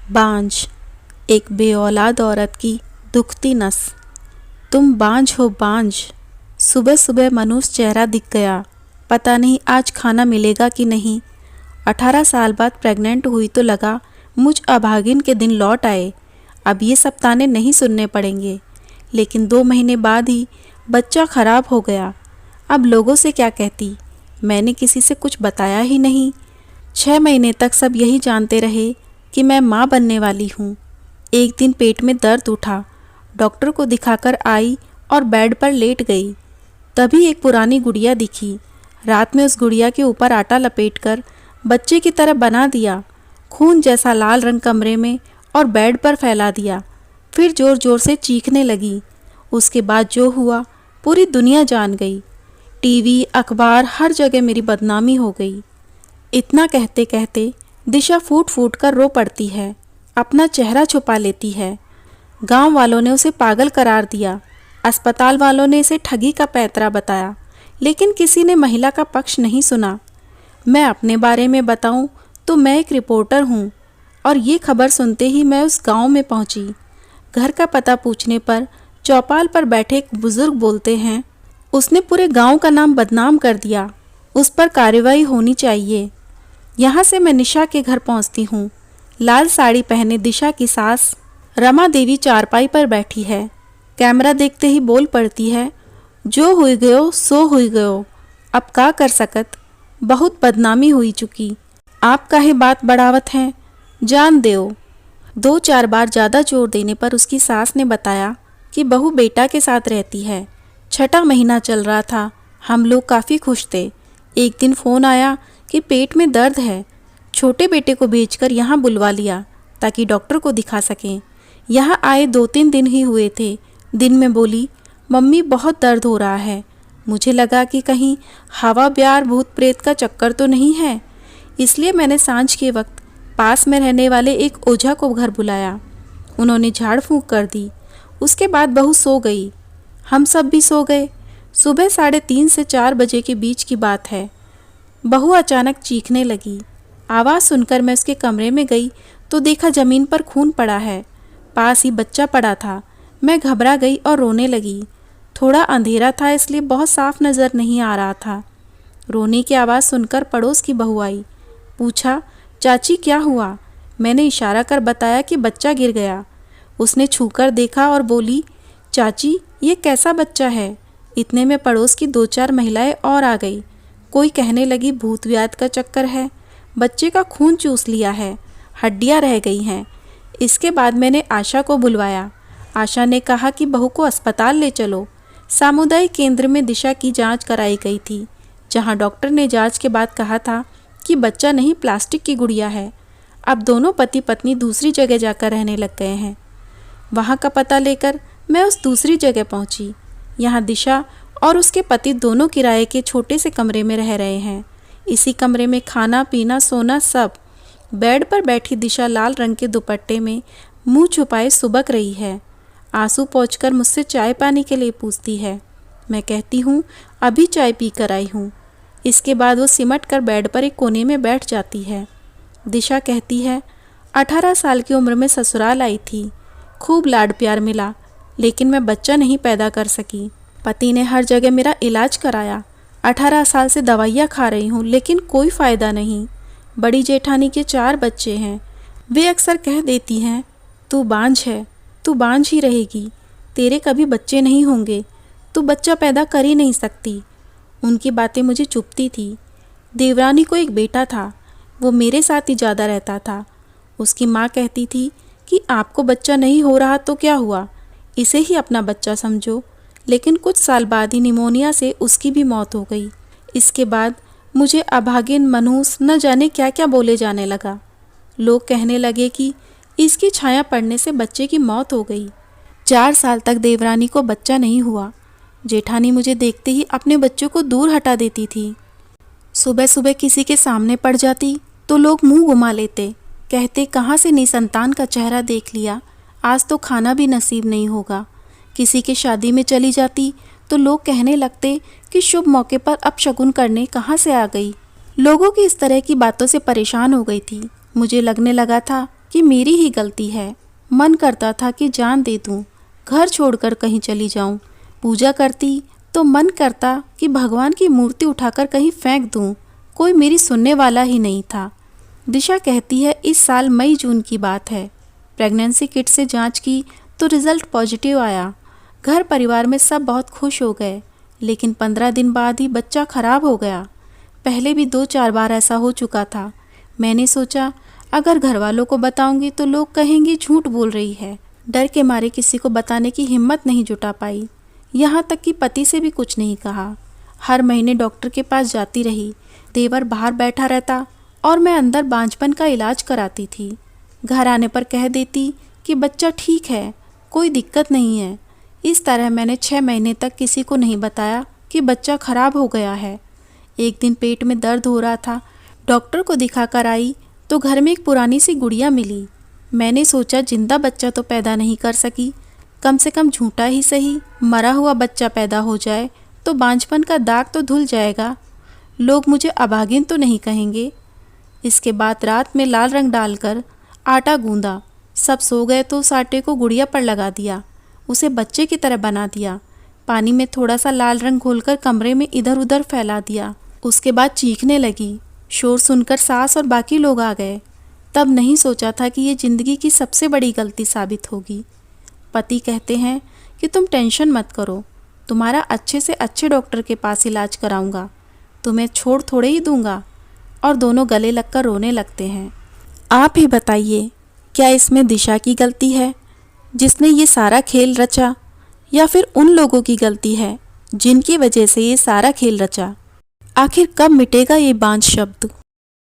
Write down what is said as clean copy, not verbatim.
बांझ, एक बेऔलाद औरत की दुखती नस। तुम बांझ हो बांझ। सुबह सुबह मनूस चेहरा दिख गया। पता नहीं आज खाना मिलेगा कि नहीं। 18 साल बाद प्रेग्नेंट हुई तो लगा मुझ अभागिन के दिन लौट आए। अब ये सब ताने नहीं सुनने पड़ेंगे। लेकिन 2 महीने बाद ही बच्चा खराब हो गया। अब लोगों से क्या कहती, मैंने किसी से कुछ बताया ही नहीं। 6 महीने तक सब यही जानते रहे कि मैं माँ बनने वाली हूँ। एक दिन पेट में दर्द उठा, डॉक्टर को दिखाकर आई और बेड पर लेट गई। तभी एक पुरानी गुड़िया दिखी। रात में उस गुड़िया के ऊपर आटा लपेटकर बच्चे की तरह बना दिया। खून जैसा लाल रंग कमरे में और बेड पर फैला दिया। फिर जोर जोर से चीखने लगी। उसके बाद जो हुआ पूरी दुनिया जान गई। टीवी, अखबार, हर जगह मेरी बदनामी हो गई। इतना कहते कहते दिशा फूट फूट कर रो पड़ती है, अपना चेहरा छुपा लेती है। गांव वालों ने उसे पागल करार दिया। अस्पताल वालों ने इसे ठगी का पैंतरा बताया, लेकिन किसी ने महिला का पक्ष नहीं सुना। मैं अपने बारे में बताऊं तो मैं एक रिपोर्टर हूं, और ये खबर सुनते ही मैं उस गांव में पहुंची। घर का पता पूछने पर चौपाल पर बैठे एक बुजुर्ग बोलते हैं, उसने पूरे गांव का नाम बदनाम कर दिया, उस पर कार्रवाई होनी चाहिए। यहाँ से मैं निशा के घर पहुँचती हूँ। लाल साड़ी पहने दिशा की सास रमा देवी चारपाई पर बैठी है। कैमरा देखते ही बोल पड़ती है, जो हुई गयो सो हुई गयो, अब का कर सकत, बहुत बदनामी हुई चुकी, आप काहे बात बढ़ावत हैं, जान देओ। 2-4 बार ज़्यादा जोर देने पर उसकी सास ने बताया कि बहू बेटा के साथ रहती है। 6ठा महीना चल रहा था। हम लोग काफ़ी खुश थे। एक दिन फ़ोन आया कि पेट में दर्द है। छोटे बेटे को भेजकर यहाँ बुलवा लिया ताकि डॉक्टर को दिखा सकें। यहाँ आए 2-3 दिन ही हुए थे। दिन में बोली, मम्मी बहुत दर्द हो रहा है। मुझे लगा कि कहीं हवा ब्यार भूत प्रेत का चक्कर तो नहीं है, इसलिए मैंने सांझ के वक्त पास में रहने वाले एक ओझा को घर बुलाया। उन्होंने झाड़ फूंक कर दी। उसके बाद बहू सो गई। हम सब भी सो गए। सुबह 3:30 से 4 बजे के बीच की बात है। बहू अचानक चीखने लगी। आवाज़ सुनकर मैं उसके कमरे में गई तो देखा ज़मीन पर खून पड़ा है। पास ही बच्चा पड़ा था। मैं घबरा गई और रोने लगी। थोड़ा अंधेरा था इसलिए बहुत साफ नज़र नहीं आ रहा था। रोने की आवाज़ सुनकर पड़ोस की बहू आई। पूछा, चाची क्या हुआ? मैंने इशारा कर बताया कि बच्चा गिर गया। उसने छूकर देखा और बोली, चाची ये कैसा बच्चा है? इतने में पड़ोस की 2-4 महिलाएं और आ गई। कोई कहने लगी भूत व्याध का चक्कर है, बच्चे का खून चूस लिया है, हड्डियां रह गई हैं। इसके बाद मैंने आशा को बुलवाया। आशा ने कहा कि बहू को अस्पताल ले चलो। सामुदायिक केंद्र में दिशा की जांच कराई गई थी, जहां डॉक्टर ने जांच के बाद कहा था कि बच्चा नहीं प्लास्टिक की गुड़िया है। अब दोनों पति पत्नी दूसरी जगह जाकर रहने लग गए हैं। वहां का पता लेकर मैं उस दूसरी जगह पहुंची। यहाँ दिशा और उसके पति दोनों किराए के छोटे से कमरे में रह रहे हैं। इसी कमरे में खाना पीना सोना सब। बेड पर बैठी दिशा लाल रंग के दुपट्टे में मुंह छुपाए सुबक रही है। आंसू पोंछकर मुझसे चाय पानी के लिए पूछती है। मैं कहती हूँ अभी चाय पी कर आई हूँ। इसके बाद वो सिमट कर बेड पर एक कोने में बैठ जाती है। दिशा कहती है, 18 साल की उम्र में ससुराल आई थी। खूब लाड प्यार मिला, लेकिन मैं बच्चा नहीं पैदा कर सकी। पति ने हर जगह मेरा इलाज कराया। 18 साल से दवाइयाँ खा रही हूँ, लेकिन कोई फ़ायदा नहीं। बड़ी जेठानी के 4 बच्चे हैं। वे अक्सर कह देती हैं, तू बांझ है, तू बांझ ही रहेगी, तेरे कभी बच्चे नहीं होंगे, तू बच्चा पैदा कर ही नहीं सकती। उनकी बातें मुझे चुभती थी। देवरानी को एक बेटा था, वो मेरे साथ ही ज़्यादा रहता था। उसकी माँ कहती थी कि आपको बच्चा नहीं हो रहा तो क्या हुआ, इसे ही अपना बच्चा समझो। लेकिन कुछ साल बाद ही निमोनिया से उसकी भी मौत हो गई। इसके बाद मुझे अभागिन, मनहूस, न जाने क्या क्या बोले जाने लगा। लोग कहने लगे कि इसकी छाया पड़ने से बच्चे की मौत हो गई। 4 साल तक देवरानी को बच्चा नहीं हुआ। जेठानी मुझे देखते ही अपने बच्चों को दूर हटा देती थी। सुबह सुबह किसी के सामने पड़ जाती तो लोग मुंह घुमा लेते, कहते कहाँ से निसंतान का चेहरा देख लिया, आज तो खाना भी नसीब नहीं होगा। किसी के शादी में चली जाती तो लोग कहने लगते कि शुभ मौके पर अपशगुन करने कहाँ से आ गई। लोगों की इस तरह की बातों से परेशान हो गई थी। मुझे लगने लगा था कि मेरी ही गलती है। मन करता था कि जान दे दूं, घर छोड़कर कहीं चली जाऊं। पूजा करती तो मन करता कि भगवान की मूर्ति उठाकर कहीं फेंक दूं। कोई मेरी सुनने वाला ही नहीं था। दिशा कहती है इस साल मई जून की बात है। प्रेगनेंसी किट से जांच की तो रिजल्ट पॉजिटिव आया। घर परिवार में सब बहुत खुश हो गए, लेकिन 15 दिन बाद ही बच्चा खराब हो गया। पहले भी 2-4 बार ऐसा हो चुका था। मैंने सोचा अगर घर वालों को बताऊंगी तो लोग कहेंगे झूठ बोल रही है। डर के मारे किसी को बताने की हिम्मत नहीं जुटा पाई। यहाँ तक कि पति से भी कुछ नहीं कहा। हर महीने डॉक्टर के पास जाती रही। देवर बाहर बैठा रहता और मैं अंदर बांझपन का इलाज कराती थी। घर आने पर कह देती कि बच्चा ठीक है, कोई दिक्कत नहीं है। इस तरह मैंने 6 महीने तक किसी को नहीं बताया कि बच्चा खराब हो गया है। एक दिन पेट में दर्द हो रहा था, डॉक्टर को दिखाकर आई तो घर में एक पुरानी सी गुड़िया मिली। मैंने सोचा जिंदा बच्चा तो पैदा नहीं कर सकी, कम से कम झूठा ही सही मरा हुआ बच्चा पैदा हो जाए तो बांझपन का दाग तो धुल जाएगा, लोग मुझे अभागिन तो नहीं कहेंगे। इसके बाद रात में लाल रंग डालकर आटा गूंदा। सब सो गए तो उस आटे को गुड़िया पर लगा दिया, उसे बच्चे की तरह बना दिया। पानी में थोड़ा सा लाल रंग घोलकर कमरे में इधर उधर फैला दिया। उसके बाद चीखने लगी। शोर सुनकर सास और बाकी लोग आ गए। तब नहीं सोचा था कि ये ज़िंदगी की सबसे बड़ी गलती साबित होगी। पति कहते हैं कि तुम टेंशन मत करो, तुम्हारा अच्छे से अच्छे डॉक्टर के पास इलाज कराऊंगा, तुम्हें छोड़ थोड़े ही दूंगा। और दोनों गले लगकर रोने लगते हैं। आप ही बताइए, क्या इसमें दिशा की गलती है जिसने ये सारा खेल रचा, या फिर उन लोगों की गलती है जिनकी वजह से ये सारा खेल रचा? आखिर कब मिटेगा ये बांझ शब्द?